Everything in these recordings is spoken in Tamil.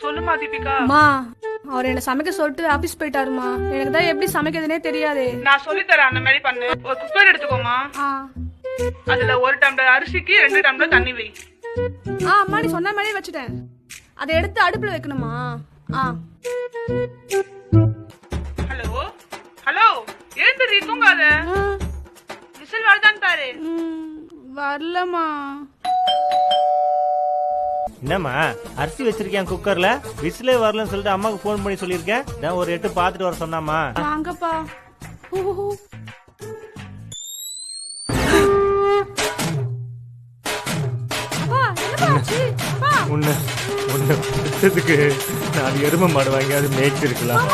சொல்லுமா தீபிகா. அம்மா அவர் என்ன சமைக்க சொல்லிட்டு ஆபீஸ் போயிட்டாருமா. எனக்கு தான் எப்படி சமைக்கிறதுனே தெரியாது. நான் சொல்லி தரேன், அந்த மாதிரி பண்ணு. ஒரு குக்கர் எடுத்துக்கோமா. அதுல 1 டம்ளர் அரிசிக்கு 2 டம்ளர் தண்ணி வை. அம்மா நீ சொன்ன மாதிரி வச்சுட்டேன். அதை எடுத்து அடுப்புல வைக்கணுமா? ஹலோ ஹலோ, எழுந்துடி, தூங்காத. விசில் வருதான்னு பாரு. வரலமா. என்னம்மா அரிசி வச்சிருக்கேன் குக்கர்ல, விசிலே வரலன்னு சொல்லிட்டு அம்மாக்கு போன் பண்ணி சொல்லிருக்கேன். நான் ஒரு 8 பாத்துட்டு வர சொன்னாமா. வாங்கப்பா. உன்னை பிடிச்சதுக்கு நான் எருமை மாடு வாங்கி அது மேய்ச்சிருக்கலாம்.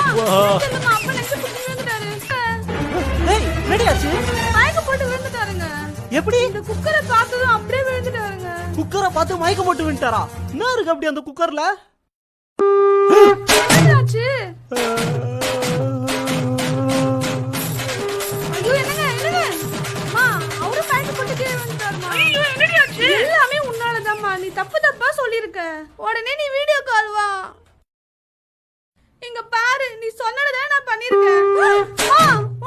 எப்படி இந்த குக்கரை பார்த்ததும் அப்படியே விழுந்துட்டாருங்க. குக்கரை பார்த்து மயக்கம் போட்டு விட்டாரா? என்ன இருக்கு அப்படி அந்த குக்கர்ல? என்னாச்சு? ஐயோ என்னங்க என்னங்க அம்மா, அவரு மயக்கம் போட்டு கீழே விழுந்துட்டாருமா. ஐயோ என்னடி ஆச்சு? எல்லாமே உன்னாலதாம்மா. நீ தப்பா சொல்லிருக்க. உடனே நீ வீடியோ கால் வா. இங்க பாரு, நீ சொன்னதை நான் பண்ணிருக்கேன்.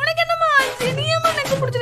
உனக்கு என்னம்மா ஆச்சு? நீ ஏமா எனக்கு பிடிச்ச